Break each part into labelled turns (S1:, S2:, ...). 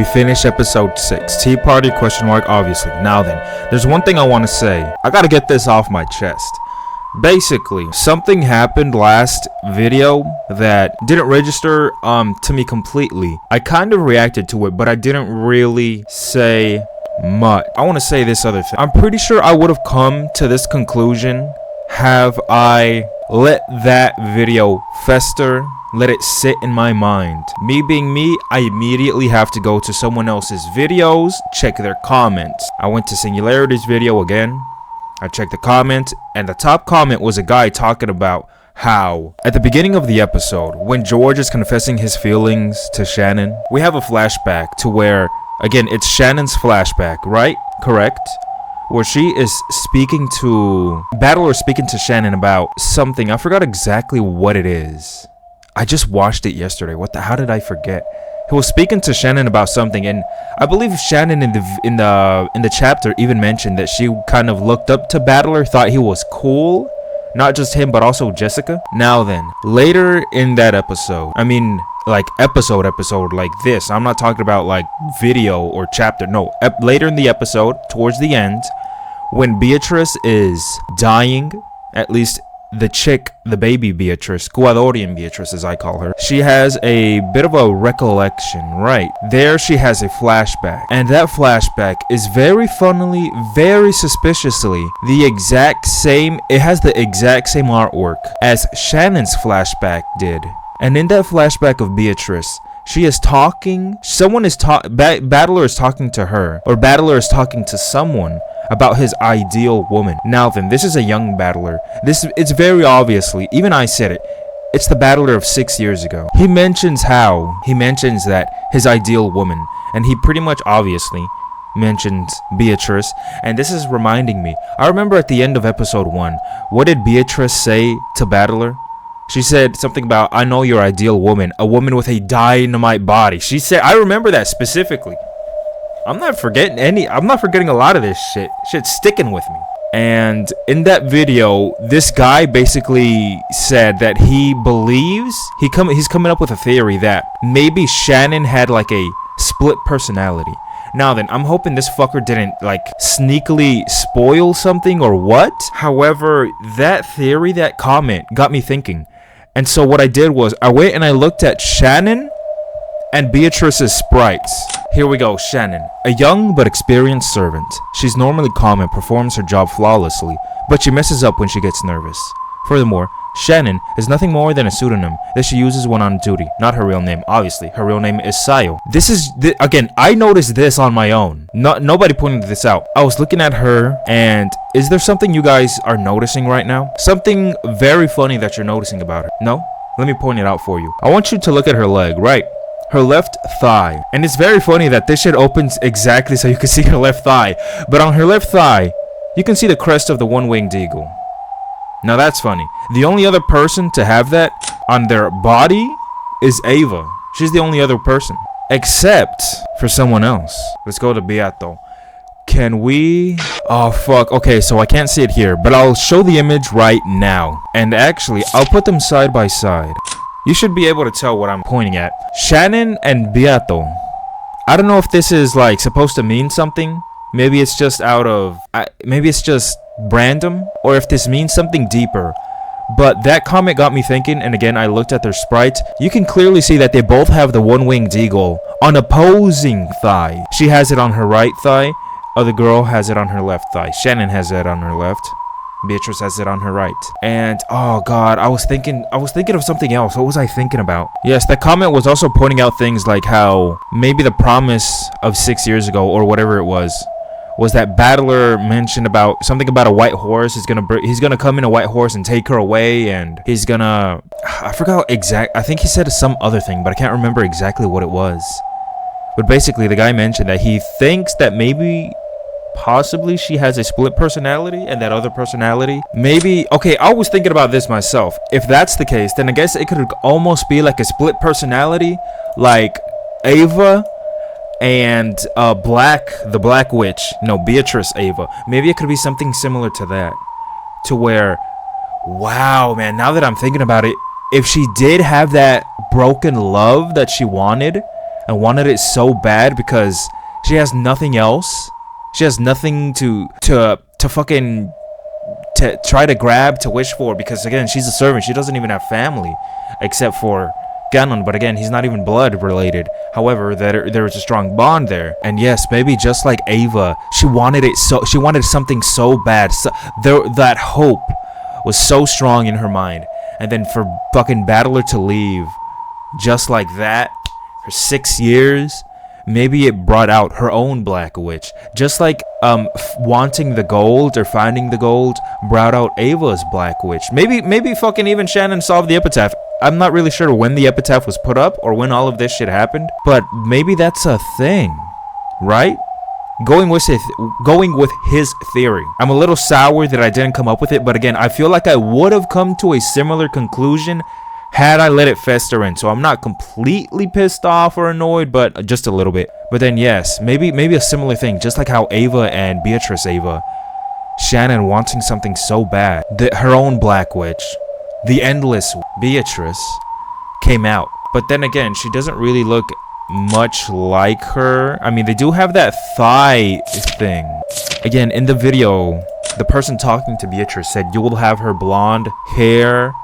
S1: We finished episode 6. Tea party question mark obviously. Now then, there's one thing I want to say. I gotta get this off my chest. Basically, something happened last video that didn't register to me completely. I kind of reacted to it, but I didn't really say much. I want to say this other thing. I'm pretty sure I would have come to this conclusion have I let that video fester, let it sit in my mind. Me being me, I immediately have to go to someone else's videos, check their comments. I went to Singularity's video again. I checked the comments, and the top comment was a guy talking about how at the beginning of the episode, when George is confessing his feelings to Shannon, we have a flashback to where, again, it's Shannon's flashback, right? Correct? Where she is speaking to Battler, speaking to Shannon about something. I forgot exactly what it is. I just watched it yesterday. How did I forget? He was speaking to Shannon about something, and I believe Shannon in the chapter even mentioned that she kind of looked up to Battler, thought he was cool, not just him but also Jessica. Now then, later in that episode, I mean like episode like this, I'm not talking about like video or chapter, no, later in the episode, towards the end, when Beatrice is dying, at least the chick, the baby Beatrice, Guadorian Beatrice as I call her, she has a bit of a recollection, right? There she has a flashback, and that flashback is very funnily, very suspiciously, the exact same, it has the exact same artwork as Shannon's flashback did. And in that flashback of Beatrice, she is talking, Battler is talking to her, or Battler is talking to someone about his ideal woman. Now then, this is a young Battler. It's very obviously, even I said it, it's the Battler of 6 years ago. He mentions that his ideal woman, and he pretty much obviously mentions Beatrice, and this is reminding me, I remember at the end of episode 1, what did Beatrice say to Battler? She said something about, I know your ideal woman, a woman with a dynamite body. She said, I remember that specifically. I'm not forgetting a lot of this shit. Shit's sticking with me. And in that video, this guy basically said that he believes, he's coming up with a theory that maybe Shannon had like a split personality. Now then, I'm hoping this fucker didn't like sneakily spoil something or what. However, that theory, that comment got me thinking. And so what I did was I went and I looked at Shannon and Beatrice's sprites. Here we go, Shannon. A young but experienced servant. She's normally calm and performs her job flawlessly, but she messes up when she gets nervous. Furthermore, Shannon is nothing more than a pseudonym that she uses when on duty, not her real name. Obviously, her real name is Sayo. Again, I noticed this on my own. Nobody pointed this out. I was looking at her, and is there something you guys are noticing right now? Something very funny that you're noticing about her? No? Let me point it out for you. I want you to look at her leg, right? Her left thigh. And it's very funny that this shit opens exactly so you can see her left thigh. But on her left thigh, you can see the crest of the one-winged eagle. Now that's funny. The only other person to have that on their body is Ava. She's the only other person. Except for someone else. Let's go to Beato. Can we... Oh, fuck. Okay, so I can't see it here, but I'll show the image right now. And actually, I'll put them side by side. You should be able to tell what I'm pointing at. Shannon and Beato. I don't know if this is like supposed to mean something. Maybe it's just maybe it's just random, or if this means something deeper. But that comment got me thinking, and again I looked at their sprites. You can clearly see that they both have the one-winged eagle on opposing thigh. She has it on her right thigh. Other girl has it on her left thigh. Shannon has it on her left. Beatrice has it on her right. And oh god, I was thinking of something else. What was I thinking about? Yes, that comment was also pointing out things like how maybe the promise of 6 years ago or whatever it was that Battler mentioned about something about a white horse. He's gonna come in a white horse and take her away, and he's gonna, I forgot I think he said some other thing, but I can't remember exactly what it was. But basically the guy mentioned that he thinks that maybe possibly she has a split personality, and that other personality maybe, okay, I was thinking about this myself. If that's the case, then I guess it could almost be like a split personality, like Ava and the Black Witch, Beatrice Ava. Maybe it could be something similar to that, to where, wow man, now that I'm thinking about it, if she did have that broken love that she wanted, and wanted it so bad because she has nothing else. She has nothing to fucking to try to grab, to wish for, because again, she's a servant. She doesn't even have family except for Ganon, but again, he's not even blood related. However, there was a strong bond there. And yes, maybe just like Ava, she wanted something so bad. So, that hope was so strong in her mind. And then for fucking Battler to leave just like that for 6 years, maybe it brought out her own Black Witch. Just like wanting the gold or finding the gold brought out Ava's Black Witch. Maybe fucking even Shannon solved the epitaph. I'm not really sure when the epitaph was put up or when all of this shit happened, but maybe that's a thing, right? Going with his theory. I'm a little sour that I didn't come up with it, but again, I feel like I would have come to a similar conclusion had I let it fester in. So I'm not completely pissed off or annoyed, but just a little bit. But then yes, maybe a similar thing, just like how Ava and Beatrice Ava, Shannon wanting something so bad, her own Black Witch, the endless Beatrice, came out. But then again, she doesn't really look much like her. I mean, they do have that thigh thing. Again, in the video, the person talking to Beatrice said you will have her blonde hair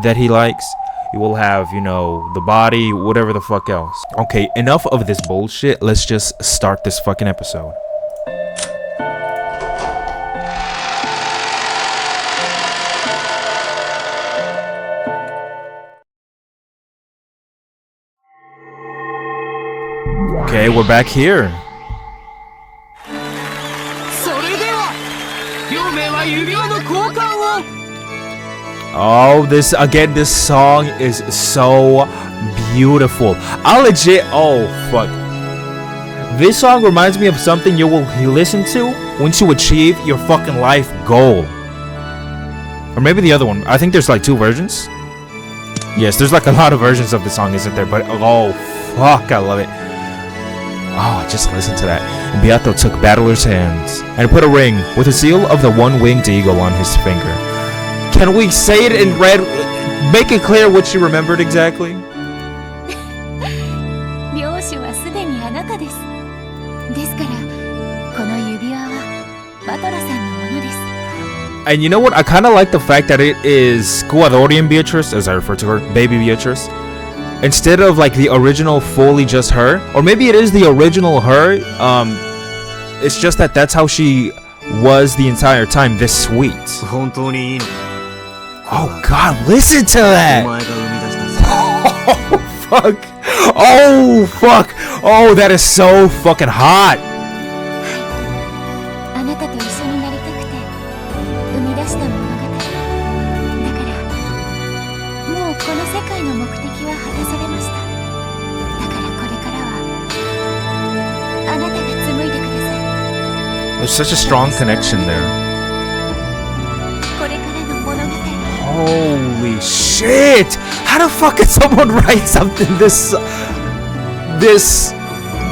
S1: that he likes. You will have, you know, the body, whatever the fuck else. Okay, enough of this bullshit. Let's just start this fucking episode. Okay, we're back here. Oh, this song is so beautiful. I'll legit, oh fuck. This song reminds me of something you will listen to once you achieve your fucking life goal. Or maybe the other one. I think there's like 2 versions. Yes, there's like a lot of versions of the song, isn't there? But oh fuck, I love it. Oh, just listen to that. Beato took Battler's hands and put a ring with a seal of the one-winged eagle on his finger. Can we say it in red? Make it clear what you remembered exactly. And you know what? I kind of like the fact that it is Squadorian Beatrice, as I refer to her, baby Beatrice, instead of like the original fully just her. Or maybe it is the original her. It's just that that's how she was the entire time, this sweet. Oh god, listen to that! Oh fuck! Oh fuck! Oh, that is so fucking hot! There's such a strong connection there. Holy shit! How the fuck could someone write something this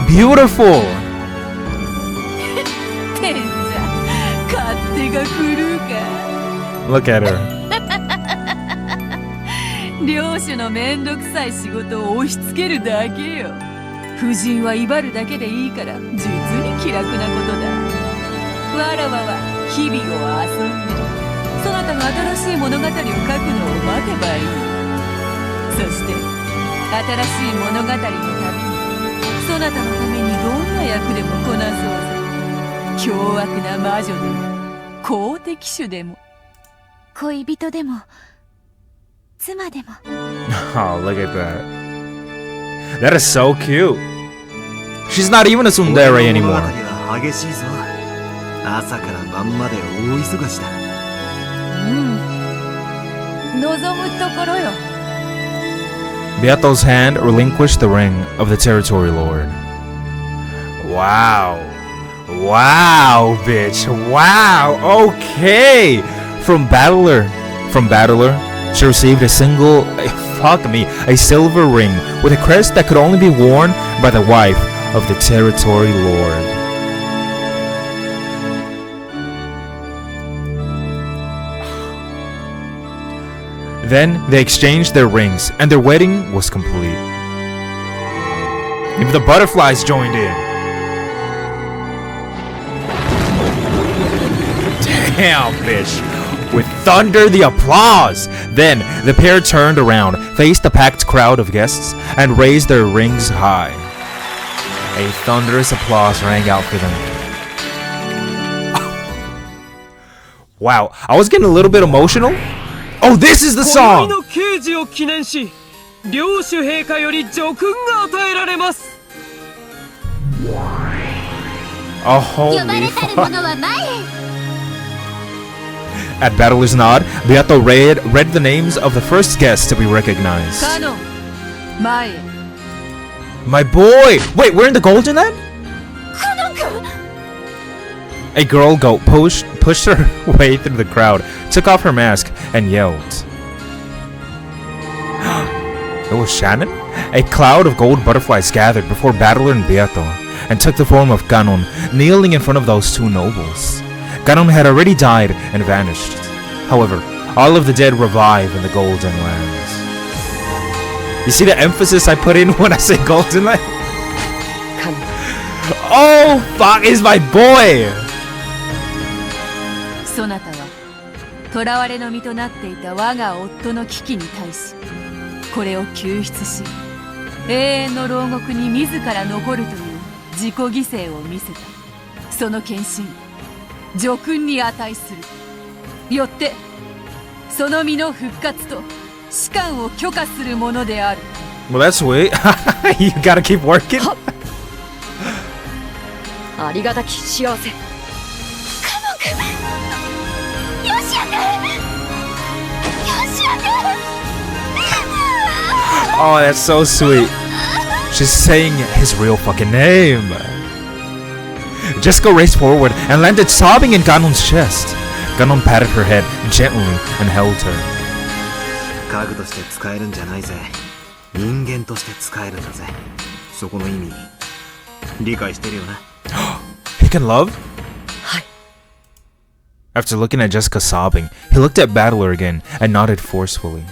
S1: beautiful? Look at her.
S2: 領主のめんどくさい仕事を押し付けるだけよ。夫人は威張るだけでいいから実に気楽なことだ。わらわは日々を遊んで、そなたの新しい物語を書くのを待てばいい。そして新しい物語のために、そなたのためにどんな役でもこなそうぜ。凶悪な魔女でも、公的種でも、恋人でも。
S1: Oh, look at that. That is so cute. She's not even a tsundere anymore. Beato's hand relinquished the ring of the territory lord. Wow. Wow, bitch. Wow. Okay. From Battler. She received a silver ring with a crest that could only be worn by the wife of the territory lord. Then they exchanged their rings and their wedding was complete. Even the butterflies joined in. Damn, bitch. With thunder, the applause. Then the pair turned around, faced the packed crowd of guests, and raised their rings high. A thunderous applause rang out for them. Wow, I was getting a little bit emotional. Oh, this is the song! Oh, holy fuck. At Battler's nod, Beato read the names of the first guests to be recognized. My boy! Wait, we're in the golden then? A girl goat pushed her way through the crowd, took off her mask, and yelled. It was Shannon? A cloud of gold butterflies gathered before Battler and Beato, and took the form of Ganon, kneeling in front of those two nobles. Ganon had already died and vanished. However, all of the dead revive in the Golden Lands. You see the emphasis I put in when I say Golden Land? Oh, fuck, is my boy!
S2: そなたは囚われの身となっていた我が夫の危機に対し、これを救出し、永遠の牢獄に自ら残るという自己犠牲を見せた。その献身、叙勲に値する。よってその身の復活と士官を許可するものである。
S1: Well, that's sweet. You gotta keep working.
S2: ありがたき幸せ。カノン君、ヨシア君、ヨシア君。
S1: Oh, that's so sweet. She's saying his real fucking name. Jessica raced forward and landed sobbing in Ganon's chest. Ganon patted her head gently and held her.
S3: 家具として使えるんじゃないぜ。人間として使えるんだぜ。そこの意味、理解してるよな。
S1: He can love? After looking at Jessica sobbing, he looked at Battler again and nodded forcefully.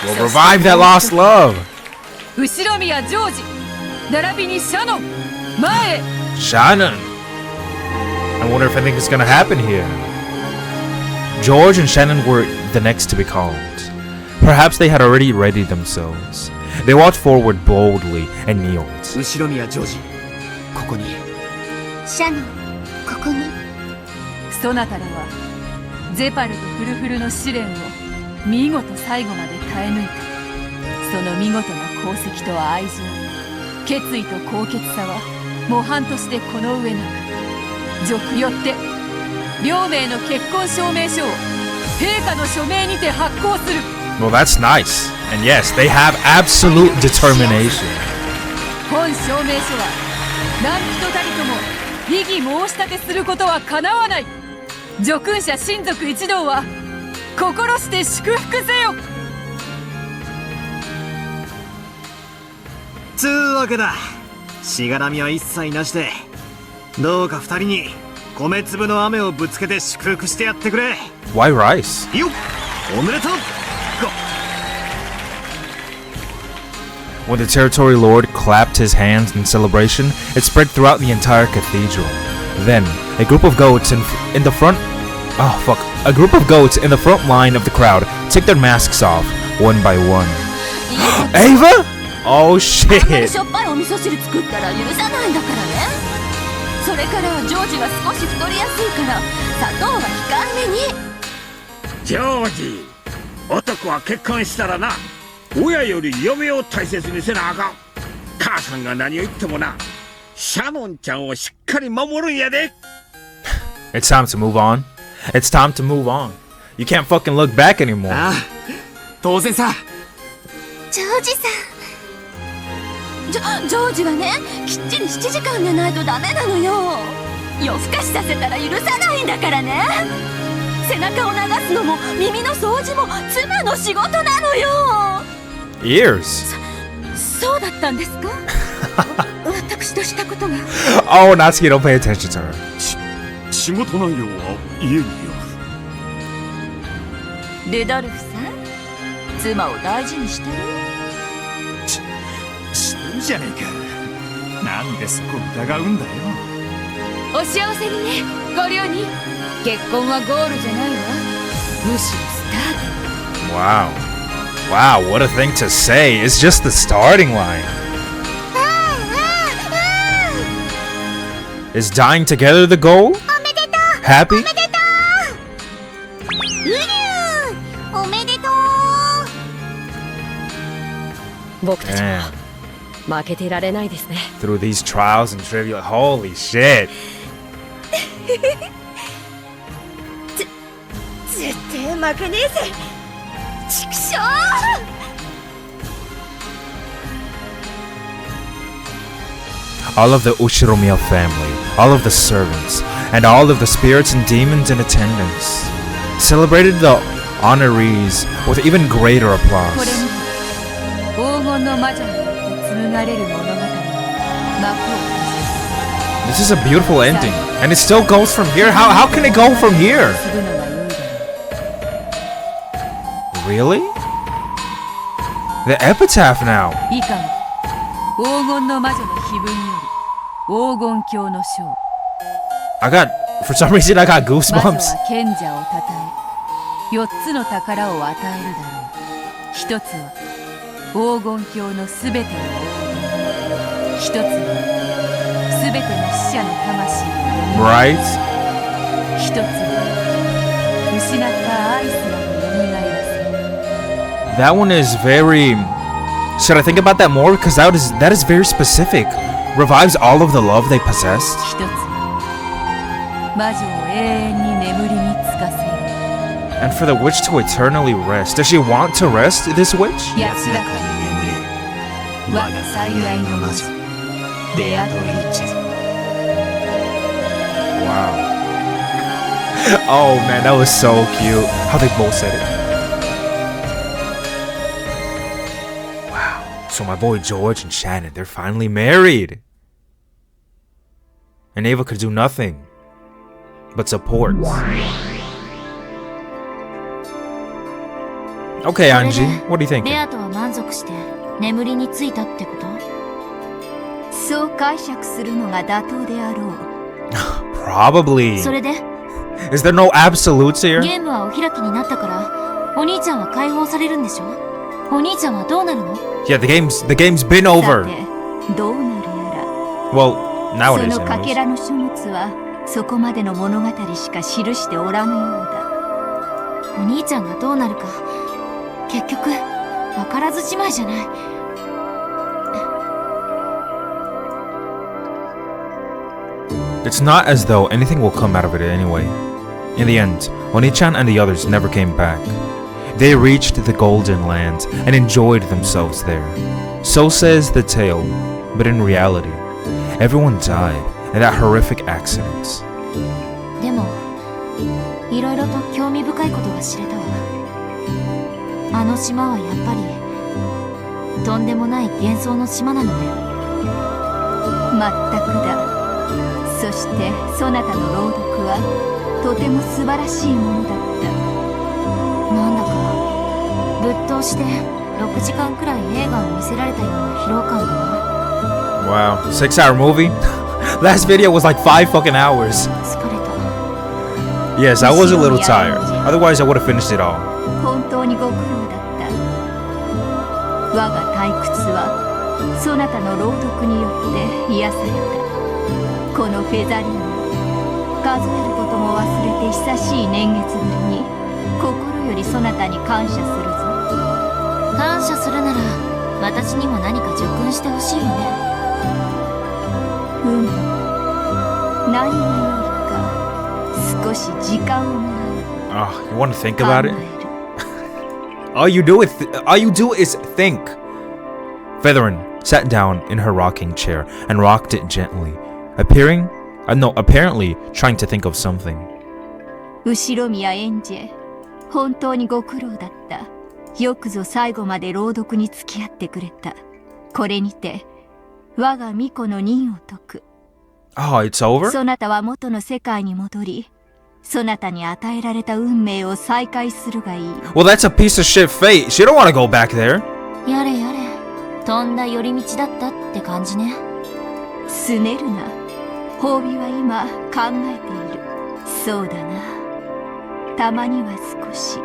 S1: We'll revive that lost love.
S2: 後ろ宮ジョージ、並びにシャノン、前へ。
S1: Shannon. I wonder if anything's gonna happen here. George and Shannon were the next to be called. Perhaps they had already readied themselves. They walked forward boldly and kneeled.
S3: 後ろ宮ジョージ、ここに。
S4: シャノン、ここに。
S2: そなたらはゼパルとフルフルの試練を見事最後まで耐え抜いた。その見事な功績と愛情、決意と高潔さは模範としてこの上なく、俗よって両名の結婚証明書を陛下の署名にて発行する。
S1: Well, that's nice. And yes, they have absolute determination.
S2: 本証明書は何人たりとも異議申し立てすることはかなわない。叙勲者親族一同は心して祝福せよ。
S3: つうわけだ。しがらみは一切なしで、どうか二人に米粒の雨をぶつけて祝福してやってくれ。
S1: Why rice?
S3: よっ、おめでとう。
S1: When the territory lord clapped his hands in celebration, it spread throughout the entire cathedral. Then, a group of goats in the front... Oh, fuck. A group of goats in the front line of the crowd took their masks off, one by one. Ava? Oh, shit.
S4: しょっぱいお味噌汁作ったら許さないんだからね。それからジョージは少し太りやすいから砂糖は控えめに。
S5: ジョージ、男は結婚したらな、親より嫁を大切にせなあかん。母さんが何を言ってもな、シャノンちゃんをしっかり守るんやで。
S1: It's time to move on. It's time to move on. You can't fucking look back anymore.
S3: ああ、当然さ。
S4: ジョージさん。ジョージはね、きっちり7時間寝ないとダメなのよ。夜更かしさせたら許さないんだからね。背中を流すのも耳の掃除も妻の仕事なのよ。
S1: Ears.
S4: そうだったんですか？私としたことが。
S1: Oh, Natsuki, don't pay attention to her.
S5: 仕事内容は家によ
S4: ルドルフさん、妻を大事にしてる？
S6: じゃねえか。なんでそこ疑うんだよ。
S2: お幸せにね、ご両人。結婚はゴールじゃないわ。むしろスタート。
S1: Wow. Wow, what a thing to say. It's just the starting line. Is dying together the goal? Happy?
S4: うりゅうおめでとう。
S7: 僕たち
S1: Damn.
S7: 負けてられないですね。
S1: Through these trials and trivia. Holy shit.
S4: 絶対負けねえぜ。畜生。
S1: All of the Ushiromiya family, all of the servants, and all of the spirits and demons in attendance celebrated the honorees with even greater
S2: これ
S1: applause.
S2: にて黄金の魔女によって紡がれる物語に幕を閉じ
S1: This is a beautiful ending, and it still goes from here. How can it go from here?
S2: するのが良いだろ
S1: Really? The epitaph now.
S2: う。以下は黄金の魔女の碑文より黄金鏡の章。
S1: For some reason, I got
S2: 魔女
S1: goosebumps.
S2: は賢者をたたえ4つの宝を与えるだろう。一つは黄金鏡のすべての黄金、一つはすべての死者の魂を蘇
S1: Right?
S2: 一つは失った愛すらも蘇らせ。
S1: That one is very. Should I think about that more? Because that is very specific. Revives all of the love they possessed.
S2: 一つは魔女を永遠に眠りにつかせる。
S1: And for the witch to eternally rest. Does she want to rest, this witch?
S2: 安らかに眠れ。我が最愛の魔女、ベアトリーチェ。
S1: Wow. Oh man, that was so cute. How they both said it. Wow. So my boy George and Shannon, they're finally married. And Ava could do nothing but support. Okay, Angie, what do you think?
S4: ベアとは満足して眠りについたってこと？そう解釈するのが妥当であろう。
S1: Probably.
S4: それで
S1: Is there no absolutes here?
S4: ゲームはお開きになったからお兄ちゃんは解放されるんでしょ？お兄ちゃんはどうなるの？
S1: Yeah, the game's been
S4: さ
S1: over.
S4: てどうなるやら。
S1: Well,
S4: そ
S1: nowadays
S4: のかけ
S1: anyways.
S4: らの書物はそこまでの物語しか記しておらぬようだ。お兄ちゃんがどうなるか結局わからずじまいじゃない。
S1: It's not as though anything will come out of it anyway. In the end, Oni-chan and the others never came back. They reached the Golden Land and enjoyed themselves there. So says the tale, but in reality, everyone died in that horrific accident.
S4: でもいろいろと興味深いことが知れたわ。あの島はやっぱりとんでもない幻想の島なのね。まったくだ。そしてそなたの朗読はとても素晴らしいものだった。なんだかぶっ通して6時間くらい映画を見せられたような疲労感だわ。
S1: Wow, 6-hour movie? Last video was like 5 fucking hours.
S4: 疲れた。
S1: Yes, I was a little tired. Otherwise, I would have finished it all.
S4: 本当にご苦労だった。我が退屈はそなたの朗読によって癒された。このフェザリーヌ、数えることも忘れて久しい年月ぶりに心よりそなたに感謝するぞ。感謝するなら私にも何か助訓してほしいよね。何がよりか少し時間をもらう。
S1: Oh, you want to think about it?
S4: 考える。
S1: All you do is think. Featherin sat down in her rocking chair and rocked it gently, apparently trying to think of something.
S4: 後ろ宮エンジェ、本当にご苦労だった。よくぞ最後まで朗読に付き合ってくれた。これにて我が巫女の任を解く。
S1: Oh, it's over?
S4: そなたは元の世界に戻り、そなたに与えられた運命を再開するがいい。
S1: Well, that's a piece of shit fate. She don't want to go back there.
S4: やれやれ、とんだ寄り道だったって感じね。
S8: すねるな。褒美は今考えている。そうだな。たまには少し。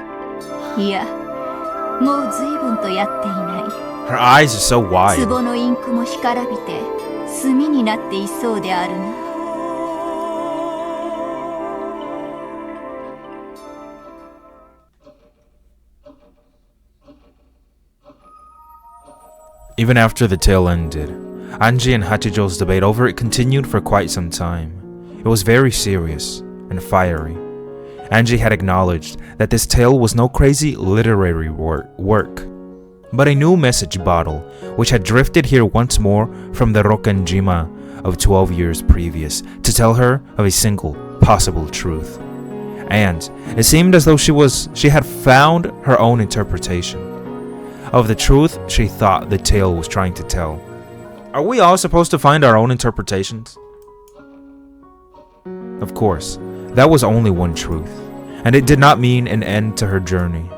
S8: いや、もう随分とやっていない。
S1: Her eyes are so wide.
S8: 壺のインクも干からびて炭になっていそうであるな。
S1: Even after the tale ended, Anji and Hachijo's debate over it continued for quite some time. It was very serious and fiery. Anji had acknowledged that this tale was no crazy literary work, but a new message bottle which had drifted here once more from the Rokkenjima of 12 years previous to tell her of a single possible truth. And it seemed as though she had found her own interpretation of the truth she thought the tale was trying to tell. Are we all supposed to find our own interpretations? Of course, that was only one truth, and it did not mean an end to her journey.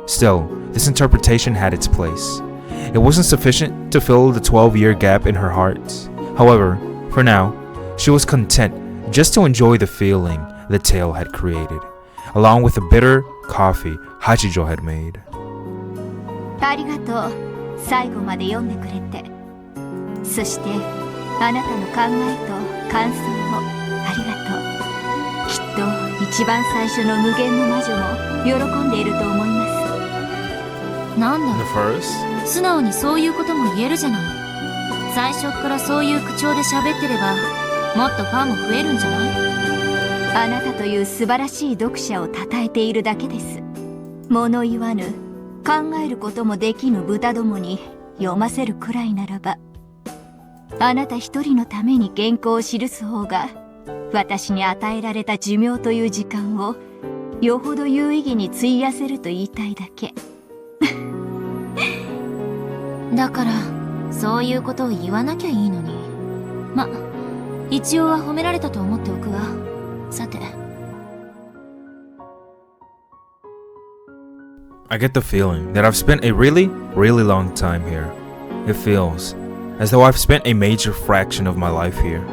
S1: Still, this interpretation had its place. It wasn't sufficient to fill the 12-year gap in her heart. However, for now, she was content just to enjoy the feeling the tale had created, along with the bitter coffee Hachijo had made.
S8: ありがとう。最後まで読んでくれて。そしてあなたの考えと感想をありがとう。きっと一番最初の無限の魔女も喜んでいると思います。
S4: なんだ
S1: The first?
S4: 素直にそういうことも言えるじゃない。最初っからそういう口調で喋ってればもっとファンも増えるんじゃない。
S8: あなたという素晴らしい読者を称えているだけです。物言わぬ考えることもできぬ豚どもに読ませるくらいならば、あなた一人のために原稿を記す方が私に与えられた寿命という時間をよほど有意義に費やせると言いたいだけ。
S4: だからそういうことを言わなきゃいいのに。ま、一応は褒められたと思っておくわ。さて。
S1: I get the feeling that I've spent a really long time here. It feels as though I've spent a major fraction of my life here.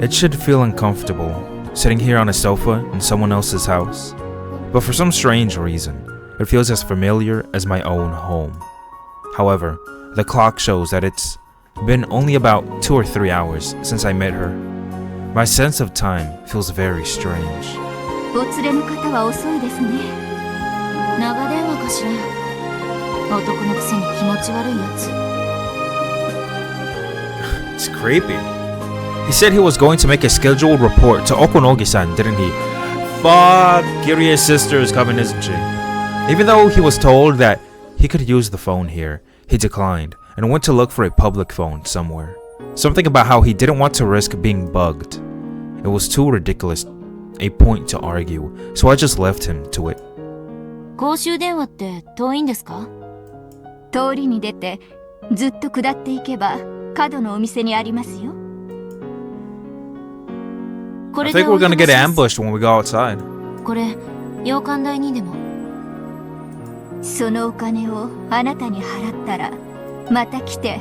S1: It should feel uncomfortable, sitting here on a sofa in someone else's house. But for some strange reason, it feels as familiar as my own home. However, the clock shows that it's been only about 2 or 3 hours since I met her. My sense of time feels very strange.
S8: お連れの方は遅いですね。
S4: 長電話かしら。男のくせに気持ち悪いやつ。
S1: It's creepy. He said he was going to make a scheduled report to Okonogi-san, didn't he? Fuck, Kirie's sister is coming, isn't she? Even though he was told that he could use the phone here, he declined and went to look for a public phone somewhere. Something about how he didn't want to risk being bugged. It was too ridiculous a point to argue, so I just left him to it.
S4: 公衆電話って遠いんですか？
S8: 通りに出てずっと下っていけば角のお店にありますよ。
S1: I think we're gonna get ambushed when we go outside.
S4: これ、洋館代にでも。
S8: そのお金をあなたに払ったら、また来て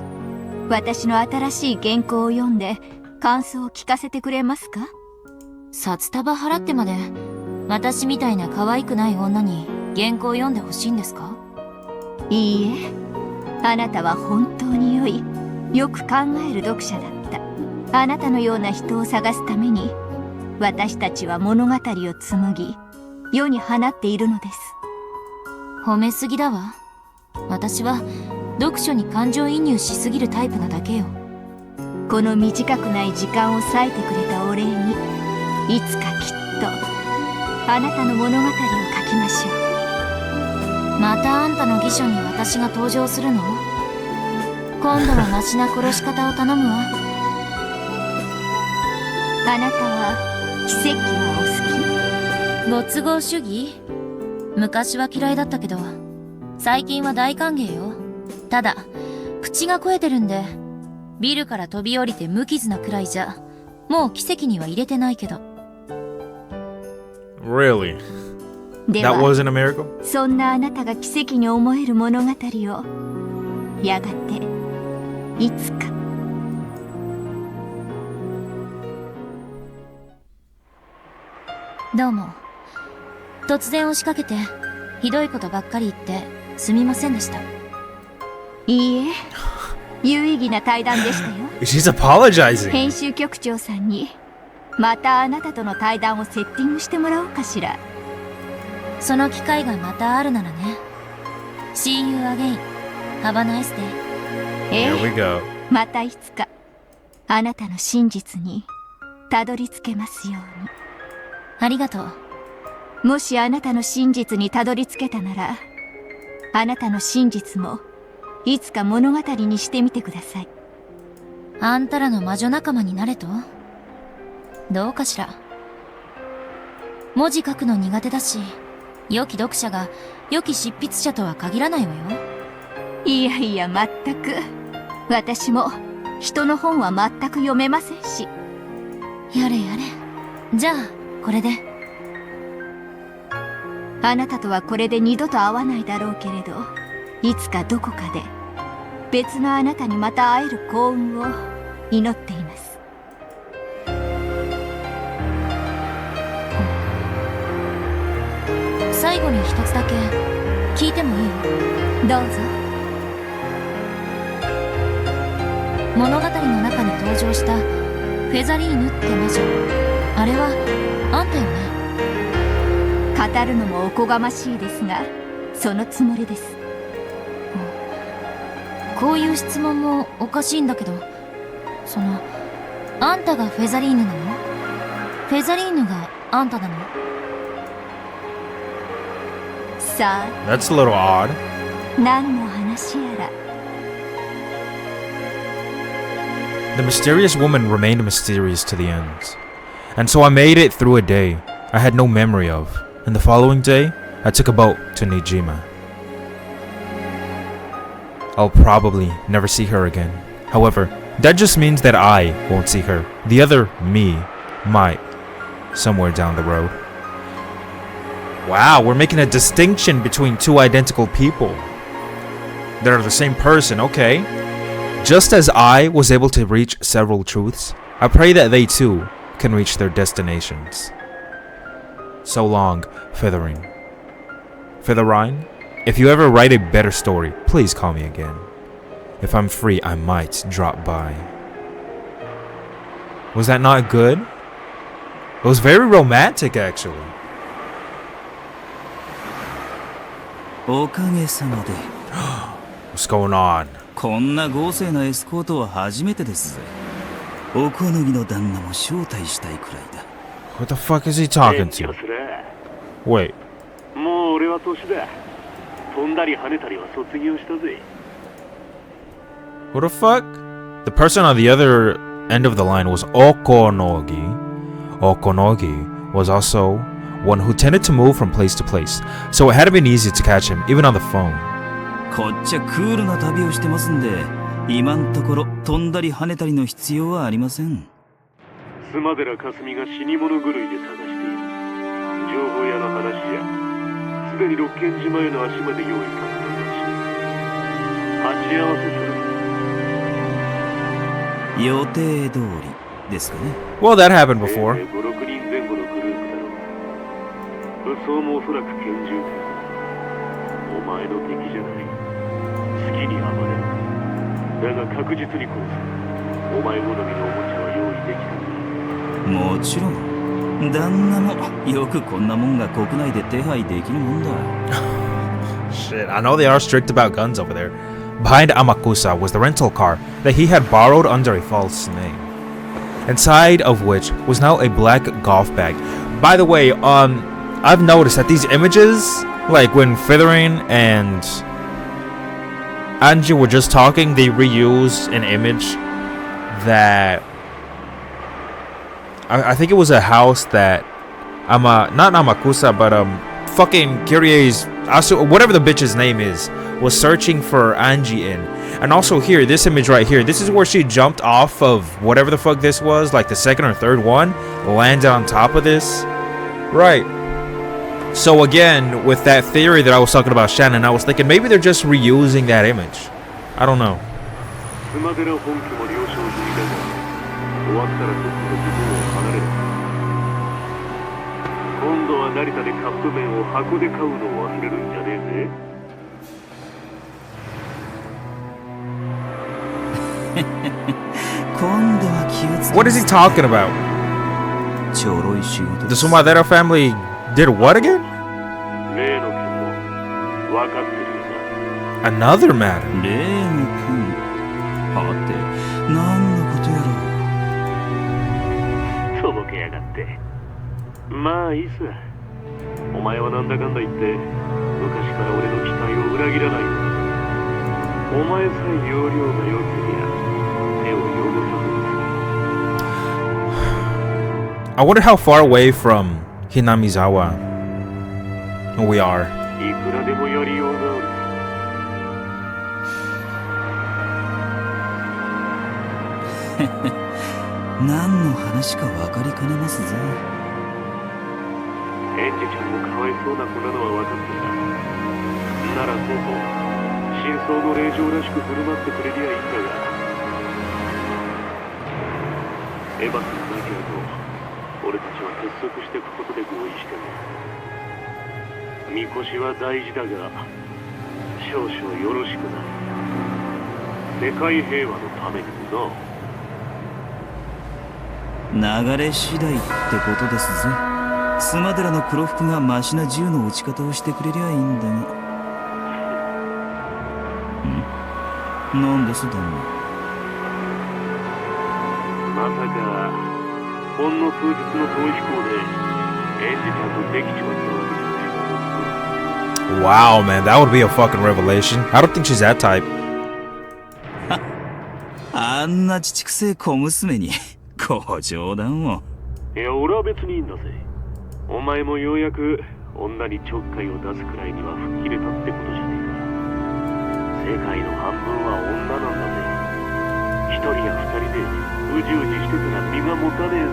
S8: 私の新しい原稿を読んで感想を聞かせてくれますか？
S4: 札束払ってまで私みたいな可愛くない女に原稿を読んでほしいんですか？
S8: いいえ、あなたは本当に良い、よく考える読者だった。あなたのような人を探すために私たちは物語を紡ぎ世に放っているのです。
S4: 褒めすぎだわ。私は読書に感情移入しすぎるタイプなだけよ。
S8: この短くない時間を割いてくれたお礼に、いつかきっとあなたの物語を書きましょう。
S4: またあんたの義書に私が登場するの？今度はマシな殺し方を頼むわ。
S8: あなたは奇跡はお好き？
S4: ご都合主義？昔は嫌いだったけど最近は大歓迎よ。ただ口が肥えてるんでビルから飛び降りて無傷なくらいじゃもう奇跡には入れてないけど。
S1: Really?
S8: で
S1: That
S8: は
S1: wasn't a miracle?
S8: そんなあなたが奇跡に思える物語をやがていつか。
S4: どうも。突然押しかけてひどいことばっかり言ってすみませんでした。
S8: いいえ、有意義な対談でしたよ。
S1: She's apologizing.
S8: 編集局長さんにまたあなたとの対談をセッティングしてもらおうかしら。
S4: その機会がまたあるならね。See you again. Have a nice day.
S1: Here we go.
S8: またいつかあなたの真実にたどり着けますように。
S4: ありがとう。
S8: もしあなたの真実にたどり着けたなら、あなたの真実もいつか物語にしてみてください。
S4: あんたらの魔女仲間になれと？どうかしら。文字書くの苦手だし、良き読者が良き執筆者とは限らないわよ。
S8: いやいや、全く。私も人の本は全く読めませんし。
S4: やれやれ。じゃあこれで。
S8: あなたとはこれで二度と会わないだろうけれど、いつかどこかで別のあなたにまた会える幸運を祈っています。
S4: 最後に一つだけ聞いてもいい？
S8: どうぞ。
S4: 物語の中に登場したフェザリーヌって魔女、あれはあんたよね？
S8: 語るのもおこがましいですが、そのつもりです。
S4: こういう質問もおかしいんだけど、あんたがフェザリーヌなの？フェザリーヌがあんたなの？
S8: さあ、
S1: That's a little odd.
S8: 何の話やら。
S1: The mysterious woman remained mysterious to the end. And so I made it through a day I had no memory of. And the following day, I took a boat to Nijima. I'll probably never see her again. However, that just means that I won't see her. The other me might, somewhere down the road. Wow, we're making a distinction between two identical people. They're the same person, okay. Just as I was able to reach several truths, I pray that they too can reach their destinations. So long, Featherine. Featherine, if you ever write a better story, please call me again. If I'm free, I might drop by. Was that not good? It was very romantic, actually.
S9: おかげさまで。
S1: What's going on?
S9: こんな豪勢なエスコートは初めてですぜ。おこぬぎの旦那も招待したいくらいだ。
S1: What the fuck is he talking to? Wait.
S10: もう俺は年だ。飛んだり跳ねたりは卒業したぜ。
S1: Who the fuck? The person on the other end of the line was Okonogi. Okonogi was also one who tended to move from place to place, so it had been easy to catch him, even on the phone.
S9: こっちはクールな旅をしてますんで、今んところ飛んだり跳ねたりの必要はありません。
S10: 須磨寺かすみが死に物狂いで探している。情報屋の話じゃ、すでに六軒島への足まで用意されているし、鉢合わせする。
S9: 予定通りですかね。
S1: Well, that happened before.
S10: 5、6人前後のグループだろう。武装もおそらく拳銃手。お前の敵じゃない。好きに暴れる。だが確実に殺す。お前好みのおもちゃは用意できている。
S9: もちろん。旦那もよくこんなもんが国内で手配できるもんだ。
S1: Shit, I know they are strict about guns over there. Behind Amakusa was the rental car that he had borrowed under a false name, inside of which was now a black golf bag. By the way, I've noticed that these images, like when Feathering and Anji were just talking, they reused an image that I think it was a house that not Amakusa, but fucking Kirie's whatever the bitch's name is was searching for Anji in. And also here, this image right here, this is where she jumped off of whatever the fuck this was, like the second or third one, landed on top of this. Right. So again, with that theory that I was talking about Shannon, I was thinking maybe they're just reusing that image. I don't know.
S10: スマデラ本家も了承済みだが、終わったらとっとと自分を離れる。今度は成田でカップ麺を箱で買うのを忘れるんじゃねえぜ。
S9: 今度は気をつけ。
S1: What is he talking about?
S9: ちょろい仕事
S1: The Sumadera family did what again?
S10: 例の件も分かってるよな。
S1: Another matter.
S9: 例の件。はて、何のことやろ。
S10: とぼけやがって。まあいいさ。お前はなんだかんだ言って昔から俺の期待を裏切らないよ。お前さえ容量が良けりゃ手を汚さずに。
S1: I wonder how far away from Hinamizawa we are.
S10: いくらでもやりようがある。
S9: 何の話か分かりかねますぜ。
S10: エンジちゃんもかわいそうな子なのは分かっていた。ならそうそう真相の令状らしく振る舞ってくれりゃいいんだが、エヴァスのだけだと俺たちは結束していくことで合意してる。みこしは大事だが少々よろしくな。世界平和のためにも
S9: 流れ次第ってことですぜ。スマデラの黒服がマシな銃の撃ち方をしてくれりゃいいんだが。なんですだろう。
S10: まさかほんの数日の逃避行でエンジちゃんとできちまったわけじゃない。
S1: Wow, man, that would be a fucking revelation. I don't think she's that type.
S9: あんなちちくせえ小娘にご冗談を。
S10: いや俺は別にいいんだぜ。お前もようやく女にちょっかいを出すくらいには吹っ切れたってことじゃねえか。世界の半分は女なんだぜ。一人や二人でうじうじしてたら身が持たねえぜ。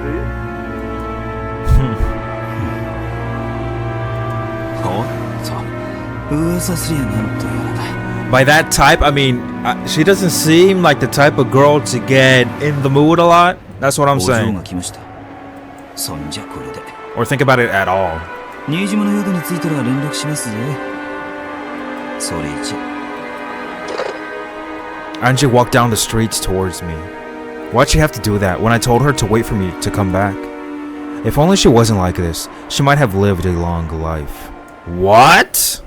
S9: おっと、噂すりゃなんとやらだ。
S1: By that type, I mean, she doesn't seem like the type of girl to get in the mood a lot. That's what I'm
S9: お嬢
S1: saying.
S9: が来ました。そんじゃこれで。
S1: Or think about it at all.
S9: 新島の宿に着いたら連絡しますぜ。それじゃ。
S1: Angie walked down the streets towards me. Why'd she have to do that when I told her to wait for me to come back? If only she wasn't like this, she might have lived a long life. What?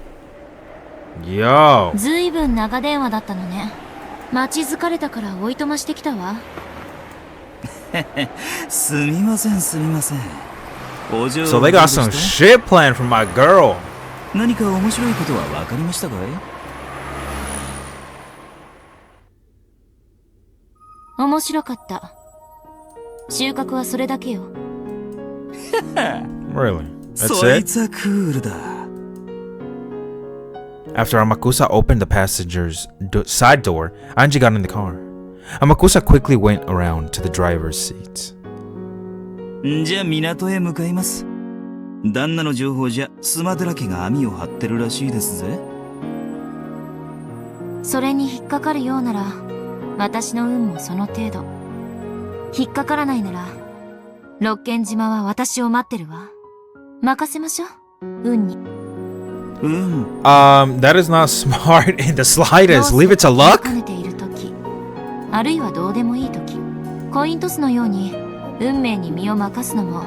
S1: Yo.
S8: ずいぶん長電話だったのね。待ち疲れたからおいとましてきたわ。
S9: すみませんすみません。お嬢
S1: So they got some shit planned for my girl.
S9: 何か面白いことは分かりましたかい？
S8: 面白かった。収穫はそれだけよ。
S1: Really? That's
S9: そい
S1: it?
S9: つはクールだ。
S1: After Amakusa opened the passenger's side door, Angie got in the car. Amakusa quickly went around to the driver's seat.
S9: じゃあ港へ向かいます。旦那の情報じゃスマデラ家が網を張ってるらしいですぜ。
S8: それに引っかかるようなら、私の運もその程度。引っかからないなら、六軒島は私を待ってるわ。任せましょう、運に。
S1: That is not smart in the slightest. Leave it to luck?
S8: 兼ねている時、あるいはどうでもいい時、コイントスのように運命に身を任すのも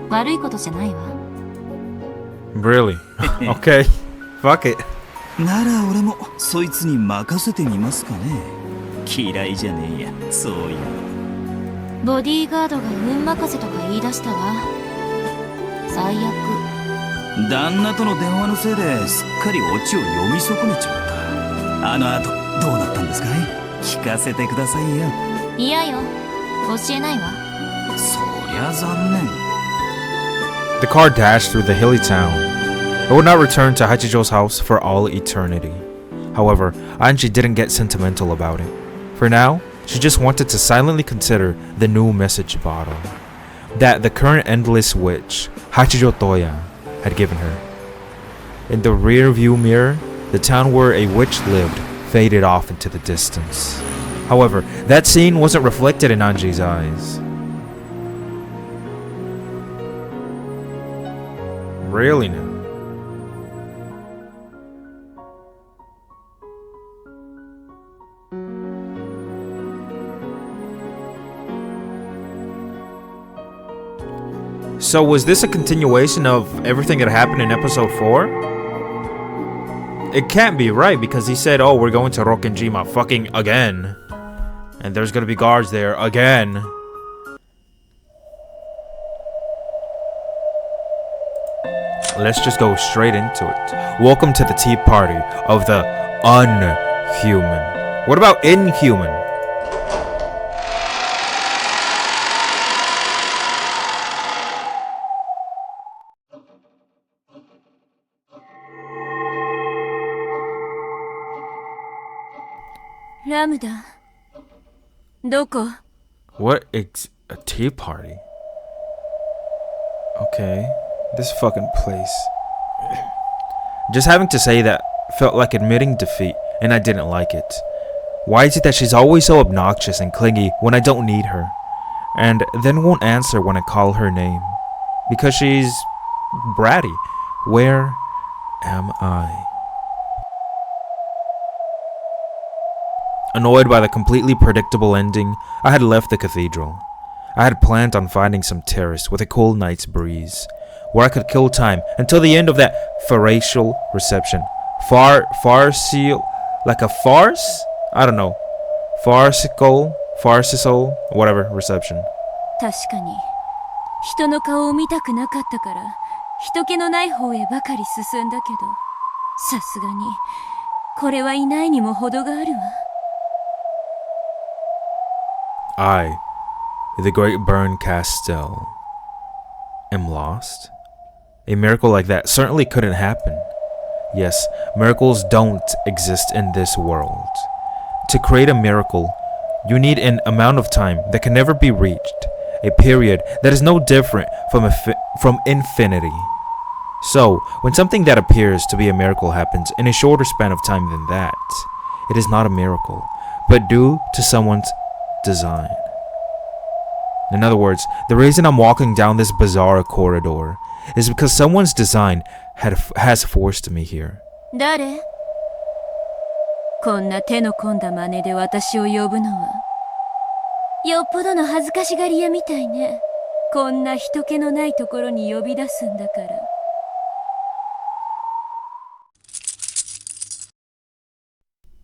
S8: 悪いことじゃないわ。
S1: Really? Okay. Fuck it.
S9: なら俺もそいつに任せてみますかね。嫌いじゃねえや、そういう
S8: ボディーガードが運任せとか言い出したわ。最悪。
S9: 旦那との電話のせいですっかりオチを読み損ねちまった。あの後どうなったんですかい？聞かせてくださいよ。
S8: 嫌よ、教えないわ。
S9: そりゃ残念。
S1: The car dashed through the hilly town. It would not return to Hachijo's house for all eternity. However, Angie didn't get sentimental about it. For now, she just wanted to silently consider the new message bottle that the current endless witch, Hachijo Toya, had given her. In the rear view mirror, the town where a witch lived faded off into the distance. However, that scene wasn't reflected in Anji's eyes. Really now. So was this a continuation of everything that happened in episode 4? It can't be, right? Because he said, oh, we're going to Rokkenjima fucking again. And there's gonna be guards there again. Let's just go straight into it. Welcome to the tea party of the unhuman. What about inhuman?
S4: Ramda. Doko?
S1: What? It's a tea party? Okay. This fucking place. Just having to say that felt like admitting defeat, and I didn't like it. Why is it that she's always so obnoxious and clingy when I don't need her, and then won't answer when I call her name? Because she's bratty. Where am I? Annoyed by the completely predictable ending, I had left the cathedral. I had planned on finding some terrace with a cool night's breeze, where I could kill time until the end of that farcical reception. Farcical, like a farce? I don't know. Farcical, whatever, reception.
S4: 確かに人の顔を見たくなかったから人気のない方へばかり進んだけど、さすがにこれはいないにも程があるわ。
S1: I, the great Burn Castell, am lost? A miracle like that certainly couldn't happen. Yes, miracles don't exist in this world. To create a miracle, you need an amount of time that can never be reached, a period that is no different from infinity. So, when something that appears to be a miracle happens in a shorter span of time than that, it is not a miracle, but due to someone's design. In other words, the reason I'm walking down this bizarre corridor is because someone's design has forced me here.
S4: 誰？こんな手の込んだ真似で私を呼ぶのは。よっぽどの恥ずかしがり屋みたいね。こんな人気のないところに呼び出すんだから。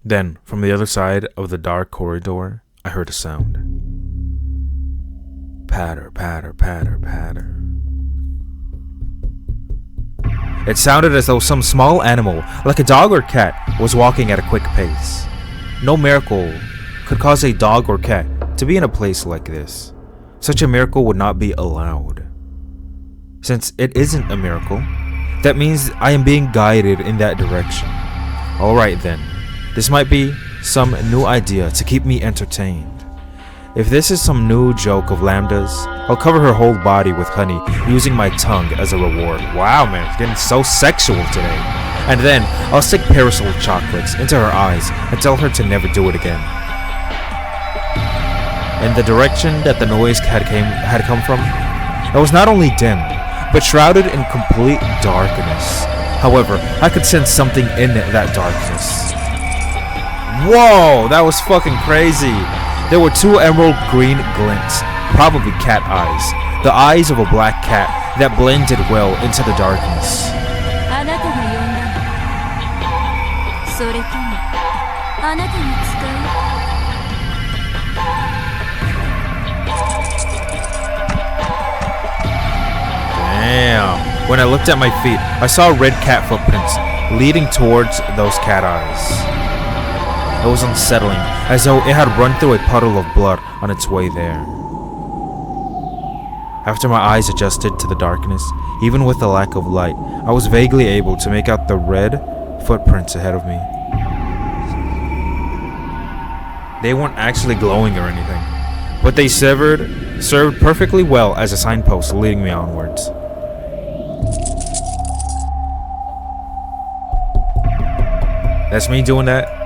S1: Then, from the other side of the dark corridor, I heard a sound. Patter, patter, patter, patter. It sounded as though some small animal, like a dog or cat, was walking at a quick pace. No miracle could cause a dog or cat to be in a place like this. Such a miracle would not be allowed. Since it isn't a miracle, that means I am being guided in that direction. Alright then, this might be some new idea to keep me entertained. If this is some new joke of Lambda's, I'll cover her whole body with honey using my tongue as a reward. Wow, man, it's getting so sexual today. And then I'll stick parasol chocolates into her eyes and tell her to never do it again. In the direction that the noise had come from, it was not only dim, but shrouded in complete darkness. However, I could sense something in that darkness. Whoa, that was fucking crazy. There were two emerald green glints, probably cat eyes, the eyes of a black cat that blended well into the darkness.
S4: あなたが呼んだ。それともあなたに使う？
S1: Damn. When I looked at my feet, I saw red cat footprints leading towards those cat eyes. It was unsettling, as though it had run through a puddle of blood on its way there. After my eyes adjusted to the darkness, even with the lack of light, I was vaguely able to make out the red footprints ahead of me. They weren't actually glowing or anything, but they served perfectly well as a signpost leading me onwards. That's me doing that.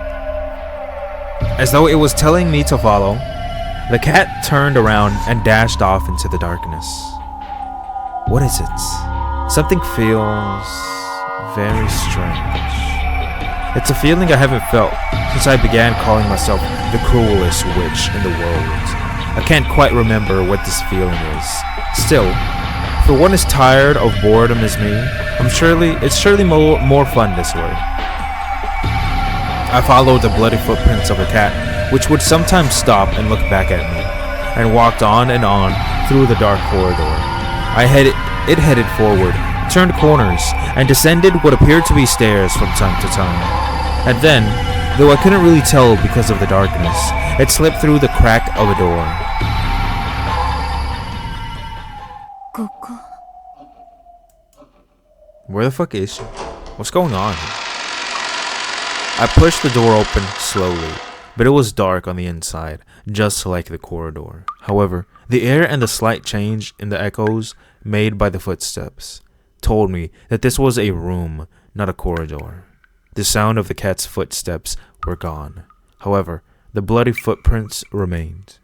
S1: As though it was telling me to follow, the cat turned around and dashed off into the darkness. What is it? Something feels very strange. It's a feeling I haven't felt since I began calling myself the cruelest witch in the world. I can't quite remember what this feeling is. Still, if one is tired of boredom as me, it's surely more fun this way. I followed the bloody footprints of a cat, which would sometimes stop and look back at me, and walked on and on through the dark corridor. It headed forward, turned corners, and descended what appeared to be stairs from time to time. And then, though I couldn't really tell because of the darkness, it slipped through the crack of a door. Where the fuck is she? What's going on here? I pushed the door open slowly, but it was dark on the inside, just like the corridor. However, the air and the slight change in the echoes made by the footsteps told me that this was a room, not a corridor. The sound of the cat's footsteps were gone. However, the bloody footprints remained.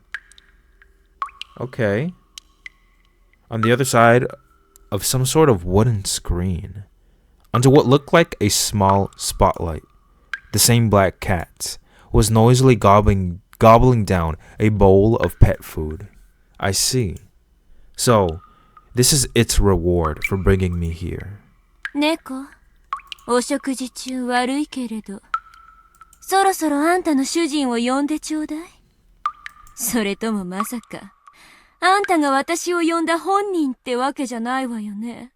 S1: Okay. On the other side of some sort of wooden screen, onto what looked like a small spotlight, the same black cat was noisily gobbling down a bowl of pet food. I see. So, this is its reward for bringing me here.
S4: 猫、お食事中悪いけれど、そろそろあんたの主人を呼んでちょうだい。それともまさか、あんたが私を呼んだ本人ってわけじゃないわよね。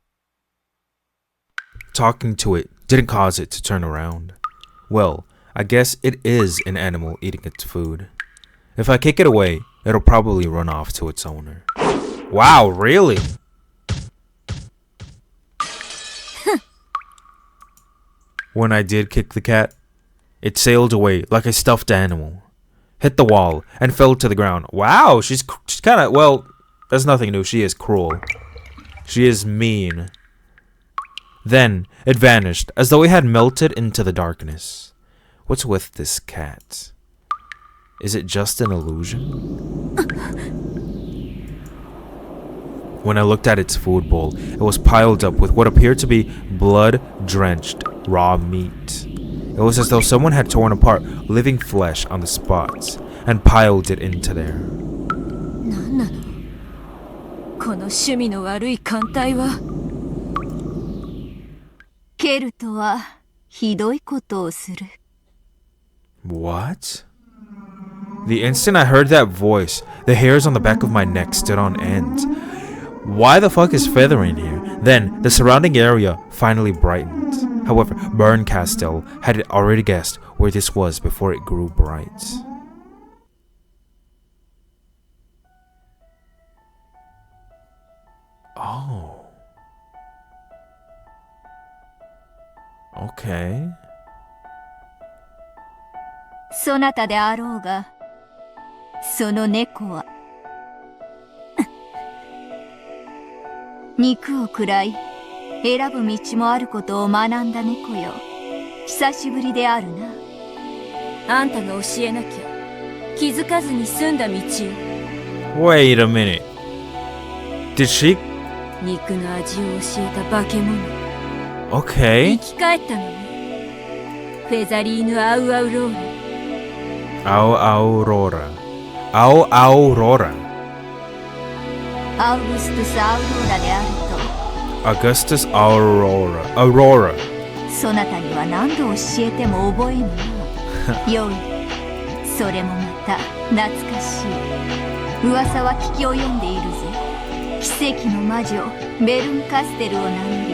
S1: Talking to it didn't cause it to turn around. Well, I guess it is an animal eating its food. If I kick it away, it'll probably run off to its owner. Wow, really? When I did kick the cat, it sailed away like a stuffed animal, hit the wall, and fell to the ground. Wow, she's kind of, well, that's nothing new. She is cruel. She is mean. Then, it vanished, as though it had melted into the darkness. What's with this cat? Is it just an illusion? When I looked at its food bowl, it was piled up with what appeared to be blood-drenched raw meat. It was as though someone had torn apart living flesh on the spots and piled it into there.
S4: なんなの？この趣味の悪い艦隊は。
S8: ケルトはひどいことをする。
S1: What? The instant I heard that voice, the hairs on the back of my neck stood on end. Why the fuck is Feather in here? Then, the surrounding area finally brightened. However, Berncastel had already guessed where this was before it grew bright. Oh. Okay.
S8: そなたであろうが、その猫は肉を食らい選ぶ道もあることを学んだ猫よ。久しぶりであるな。
S4: あんたが教えなきゃ気づかずに済んだ道よ。
S1: Wait a minute. Did she?
S4: 肉の味を教えた化け物。
S1: Okay.
S4: 生き返ったのね。フェザリーヌ・アウアウローラ。
S1: アウアウローラ。アウアウローラ。
S8: アウグストゥス・アウローラであると。
S1: Augustus Aurora. Aurora.
S8: そなたには何度教えても覚えぬな。よい。それもまた懐かしい。噂は聞き及んでいるぜ。奇跡の魔女ベルンカステルを名乗り、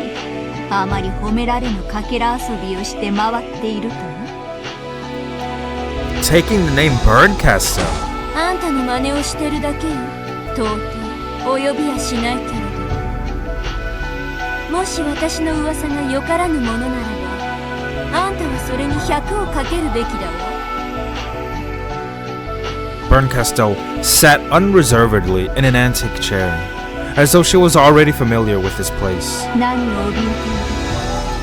S8: あまり褒められぬかけら遊びをして回っているとな。
S1: Taking the name Berncastel.
S4: あんたの真似をしてるだけよ。到底お呼びやしないけれど。もし私の噂がよからぬものならば、あんたはそれに100をかけるべきだわ。
S1: Berncastel sat unreservedly in an antique chair, as though she was already familiar with this place.
S8: 何を怯えている。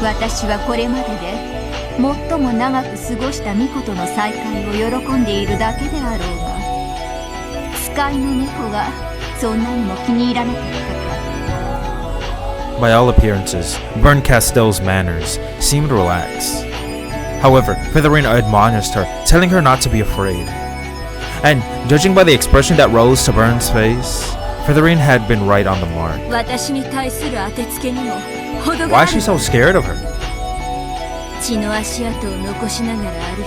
S8: 私はこれまでで最も長く過ごした巫女との再会を喜んでいるだけであろうが、使いの猫がそんなにも気に入らなかったか。
S1: By all appearances, Bernkastel's manners seemed relaxed. However, Featherine admonished her, telling her not to be afraid. And judging by the expression that rose to Bern's face, Featherine had been right on the mark.
S4: 私に対する当てつけにも程が
S1: Why
S4: あ
S1: is
S4: る。
S1: she so scared of her?
S4: 血の足跡を残しながら歩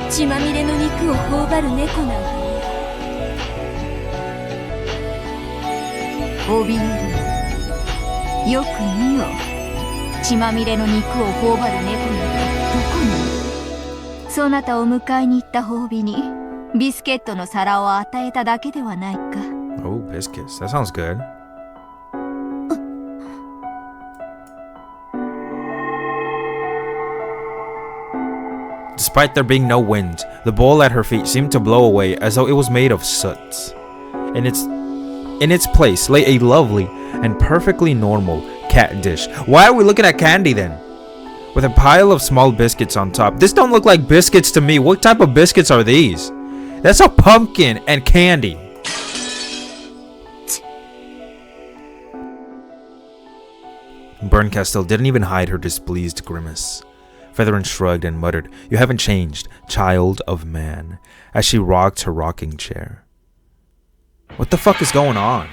S4: き、血まみれの肉を頬張る猫なんだね。
S8: 怯える。よく見よ。血まみれの肉を頬張る猫などどこにいる。そなたを迎えに行った褒美にビスケットの皿を与えただけではないか。
S1: Oh, biscuits. That sounds good. Despite there being no wind, the bowl at her feet seemed to blow away as though it was made of soot. In its place lay a lovely and perfectly normal cat dish. Why are we looking at candy then? With a pile of small biscuits on top. This don't look like biscuits to me. What type of biscuits are these? That's a pumpkin and candy. Bernkastel didn't even hide her displeased grimace. Featherine shrugged and muttered, "You haven't changed, child of man," as she rocked her rocking chair. What the fuck is going on?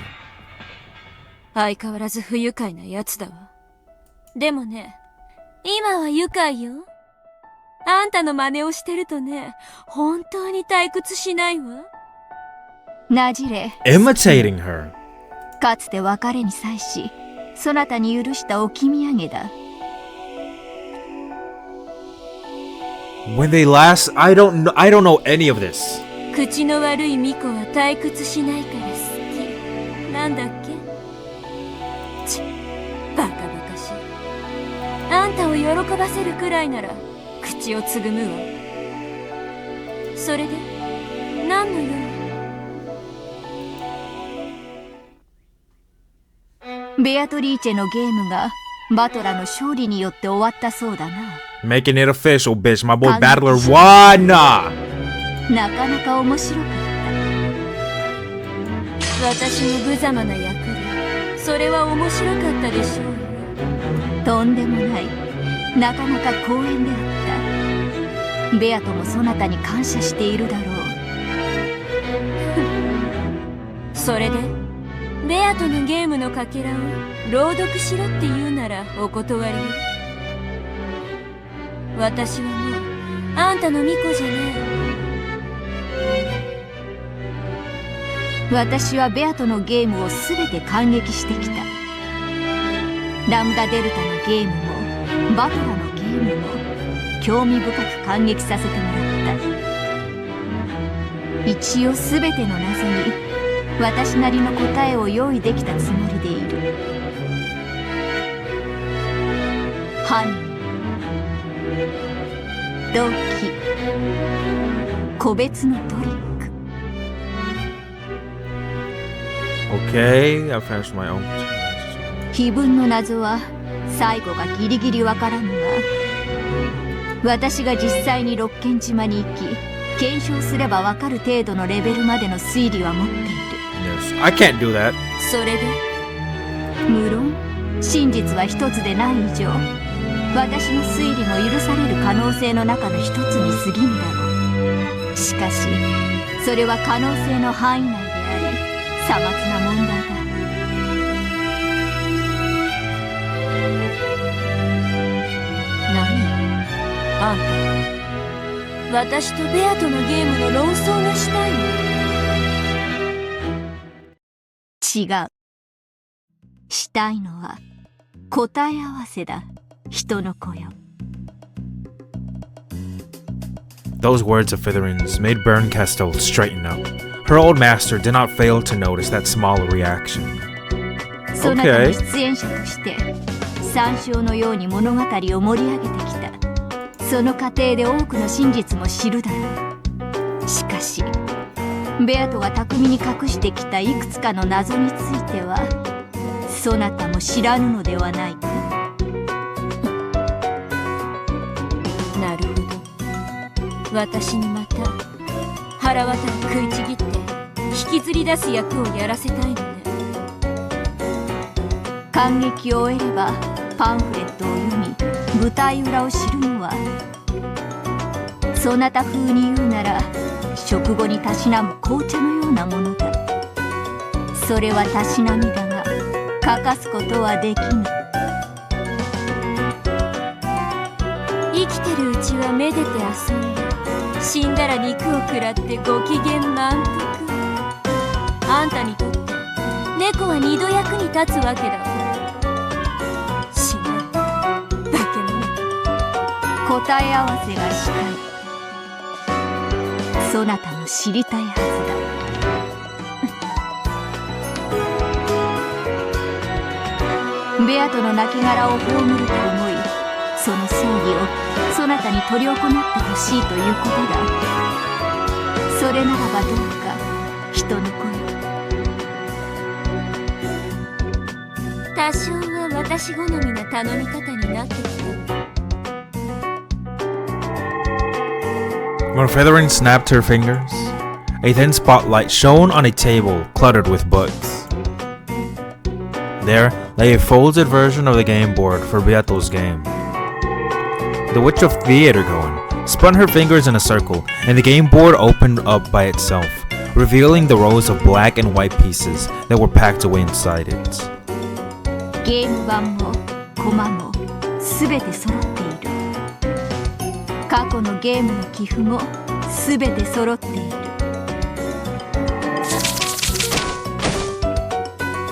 S4: 相変わらず不愉快なやつだわ。でもね、今は愉快よ。あんたの真似をしてるとね、本当に退屈しないわ。
S8: なじれ。
S1: Imitating her.
S8: かつて別れに際し、そなたに許した置き土産だ。
S1: When they last, I don't know any of this.
S4: 口の悪い巫女は退屈しないから好き。なんだっけ？ち、バカバカしい。あんたを喜ばせるくらいなら口をつぐむわ。それで何の用？
S8: ベアトリーチェのゲームがバトラの勝利によって終わったそうだな。
S1: Making it official, bitch. My boy Battler won.
S8: なかなか面白かった。
S4: 私の無様な役で、それは面白かったでしょうよ。
S8: とんでもない。なかなか光栄であった。ベアトもそなたに感謝しているだろ
S4: う。それで、ベアとのゲームのかけらを朗読しろって言うならお断りよ。私はもうあんたの巫女じゃない。
S8: 私はベアとのゲームをすべて感激してきた。ラムダデルタのゲームもバトラのゲームも興味深く感激させてもらった。一応すべての謎に私なりの答えを用意できたつもりでいる。犯人、動機、個別のトリック。
S1: Okay, I finished my own.
S8: 碑文の謎は最後がギリギリわからぬが、私が実際に六軒島に行き検証すればわかる程度のレベルまでの推理は持っている。
S1: Yes, I can't do that.
S4: それで
S8: 無論真実は一つでない以上、私の推理も許される可能性の中の一つに過ぎぬだろう。しかしそれは可能性の範囲内であり、さまつな問題だ。
S4: 何？あんた、私とベアとのゲームの論争がしたいの？
S8: 違う。したいのは答え合わせだ。人の子よ。
S1: Those words of Fitherin's made Bernkastel straighten up. Her old master did not fail to notice that small reaction.
S8: そなたの出演者として参照のように物語を盛り上げてきた。その過程で多くの真実も知るだろう。しかしベアトが巧みに隠してきたいくつかの謎についてはそなたも知らぬのではないか。
S4: なるほど。私にまた腹渡り食いちぎって引きずり出す役をやらせたいのね。
S8: 感激を終えればパンフレットを読み舞台裏を知るのは、そなた風に言うなら食後にたしなむ紅茶のようなものだ。それはたしなみだが欠かすことはできぬ。
S4: 生きてるうちはめでて遊んで、死んだら肉を食らってご機嫌満腹。あんたにとって猫は二度役に立つわけだわ。死ね、化け物。
S8: 答え合わせがしたい。そなたも知りたいはずだ。ベアとの亡骸を葬ると思い、その葬儀をそなたに執り行ってほしいということだ。それならばどうか人の声。
S4: 多少は私好みな頼み方になってきた。
S1: When Featherin snapped her fingers, a thin spotlight shone on a table cluttered with books. There lay a folded version of the game board for Beato's game. The Witch of Theatergoing spun her fingers in a circle, and the game board opened up by itself, revealing the rows of black and white pieces that were packed away inside it.
S8: ゲーム盤もコマもすべて揃っている。過去のゲームの寄付もすべて揃っている。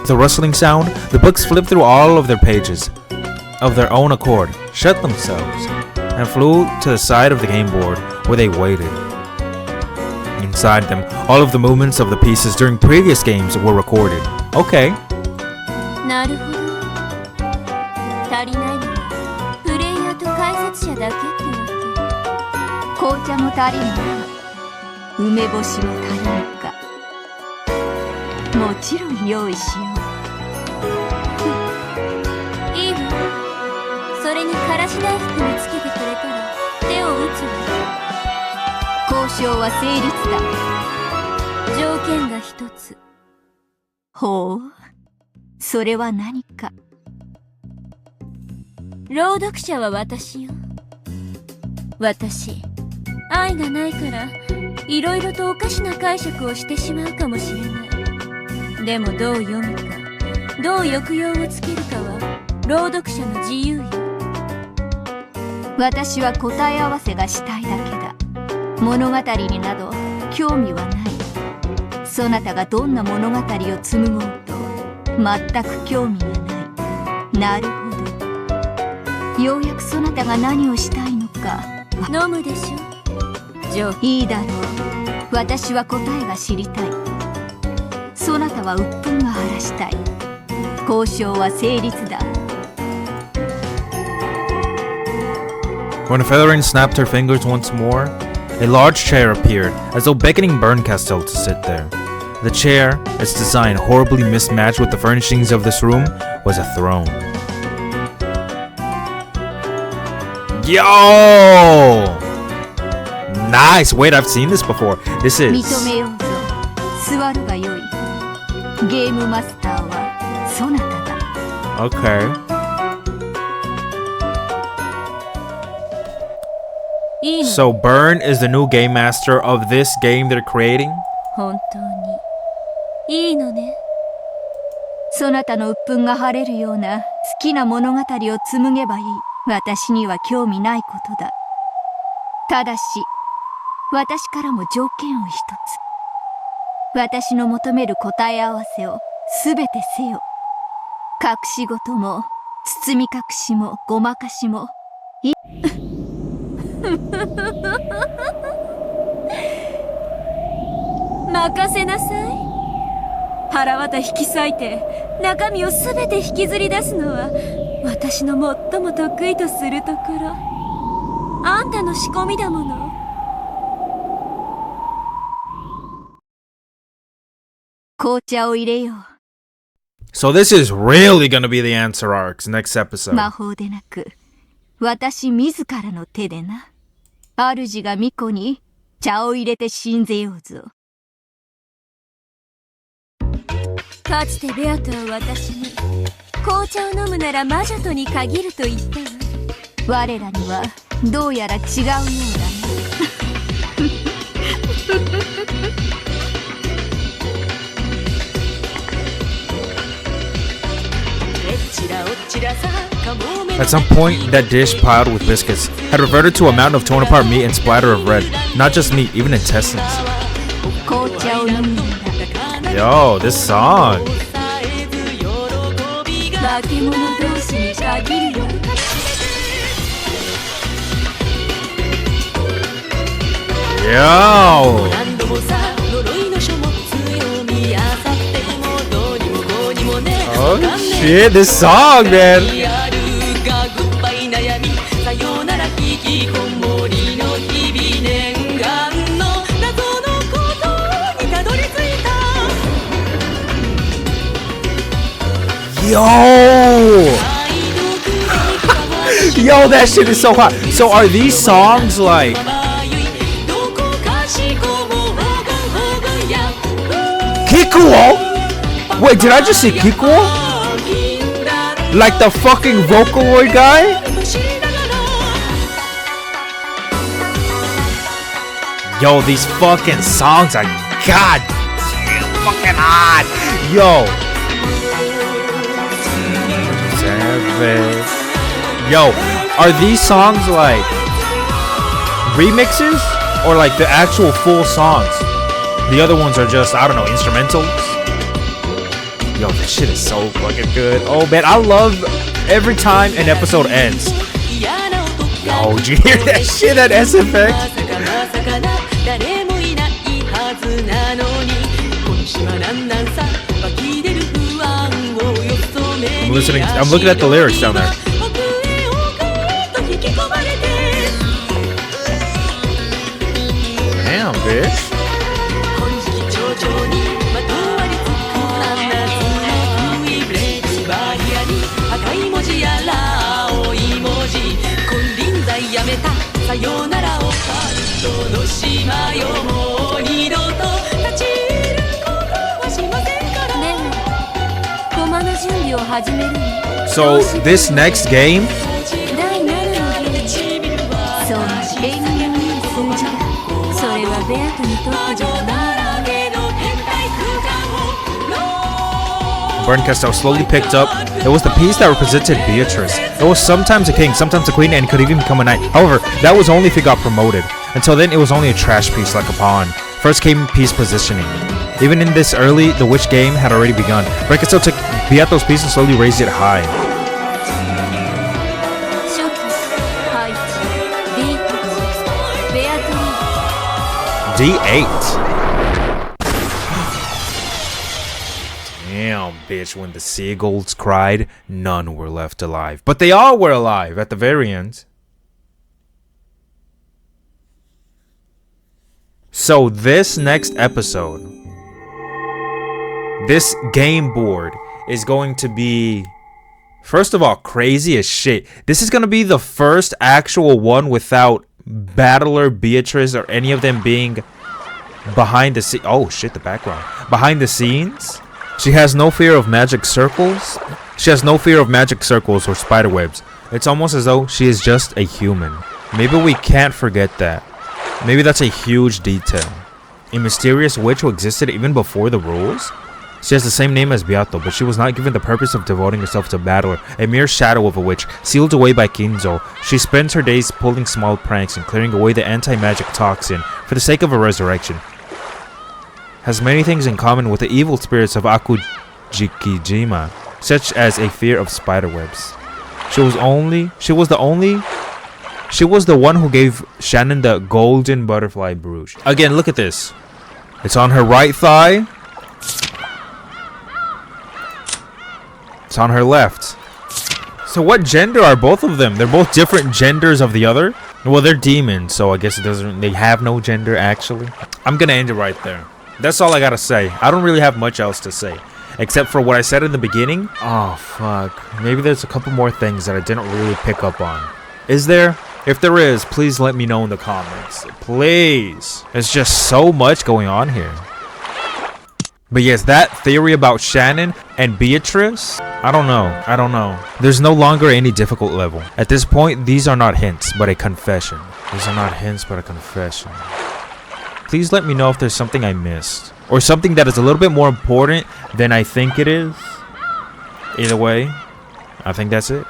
S1: With a rustling sound, the books flipped through all of their pages of their own accord, shut themselves, and flew to the side of the game board where they waited. Inside them, all of the movements of the pieces during previous games were recorded. Okay.
S4: なるほど。足りないのはプレイヤーと解説者だけってわけ。
S8: 紅茶も足りんか、梅干しも足りんか。もちろん用意しよ
S4: う。いいわ。それにからし大福につけてくれたら手を打つわ。
S8: 交渉は成立だ。
S4: 条件が一つ。
S8: ほう、それは何か。
S4: 朗読者は私よ。私、愛がないからいろいろとおかしな解釈をしてしまうかもしれない。でもどう読むか、どう抑揚をつけるかは朗読者の自由よ。
S8: 私は答え合わせがしたいだけだ。物語になど興味はない。そなたがどんな物語を紡ごうと全く興味がない。なるほど。ようやくそなたが何をしたいのか。
S4: 飲むでしょ。
S8: いいだろう。私は答えが知りたい。そなたは鬱憤が晴らしたい。交渉は成立だ。
S1: When Featherin snapped her fingers once more, a large chair appeared, as though beckoning Berncastel to sit there. The chair, its design horribly mismatched with the furnishings of this room, was a throne. Yo! Nice! Wait, I've seen this before. This is...
S8: 認めようぞ。座るがよい。ゲームマスターはそなただ。
S1: Okay. So Bern is the new game master of this game they're creating?
S4: 本当にいいのね。
S8: そなたの鬱憤が晴れるような好きな物語を紡げばいい。私には興味ないことだ。ただし、私からも条件を一つ。私の求める答え合わせをすべてせよ。隠し事も、包み隠しも、ごまかしも、
S4: 任せなさい。腹渡引き裂いて中身をすべて引きずり出すのは私の最も得意とするところ。あんたの仕込みだもの。
S8: 紅茶を入れよう。
S1: So this is really gonna be the answer arcs next episode.
S8: 魔法でなく、私自らの手でな。主が巫女に茶を入れて信ぜようぞ。
S4: かつてベアトは私に紅茶を飲むなら魔女とに限ると言ったわ。
S8: 我らにはどうやら違うようだね。
S1: At some point, that dish piled with biscuits had reverted to a mountain of torn apart meat and splatter of red. Not just meat, even intestines.
S8: 紅茶を飲むんだ。
S1: Yo, this song.
S4: 化け物同士に限るよ。
S1: Yo. Oh shit, this song, man. Yo! Yo, that shit is so hot. So are these songs like Kikuo? Wait, did I just say Kikuo? Like the fucking Vocaloid guy? Yo, these fucking songs are goddamn fucking hot. Yo. Yo, are these songs like remixes or like the actual full songs? The other ones are just, I don't know, instrumentals. Yo, this shit is so fucking good. Oh man, I love every time an episode ends. Yo, did you hear that shit, that SFX? I'm looking at the lyrics down there. Damn, bitch. So this next game, Burn Castle slowly picked up. It was the piece that represented Beatrice. It was sometimes a king, sometimes a queen, and could even become a knight. However, that was only if it got promoted. Until then, it was only a trash piece like a pawn. First came piece positioning. Even in this early, the witch game had already begun. Burn Castle took Beato's piece and slowly raised it high. D8. Damn, bitch, when the seagulls cried, none were left alive. But they all were alive at the very end. So this next episode, this game board is going to be, first of all, crazy as shit. This is going to be the first actual one without Battler, Beatrice, or any of them being behind the scene. Oh shit, the background. Behind the scenes. She has no fear of magic circles. She has no fear of magic circles or spider webs. It's almost as though she is just a human. Maybe we can't forget that. Maybe that's a huge detail. A mysterious witch who existed even before the rules? She has the same name as Beato, but she was not given the purpose of devoting herself to Battler, a mere shadow of a witch, sealed away by Kinzo. She spends her days pulling small pranks and clearing away the anti-magic toxin for the sake of a resurrection. Has many things in common with the evil spirits of Akujikijima, such as a fear of spiderwebs. She was the one who gave Shannon the golden butterfly brooch. Again, look at this. It's on her right thigh. It's on her left. So what gender are both of them? They're both different genders of the other? Well, they're demons, so I guess they have no gender actually. I'm gonna end it right there. That's all I gotta say. I don't really have much else to say. Except for what I said in the beginning. Oh, fuck. Maybe there's a couple more things that I didn't really pick up on. Is there? If there is, please let me know in the comments. Please. There's just so much going on here. But yes, that theory about Shannon and Beatrice, I don't know. There's no longer any difficult level. At this point, these are not hints, but a confession. These are not hints, but a confession. Please let me know if there's something I missed. Or something that is a little bit more important than I think it is. Either way, I think that's it.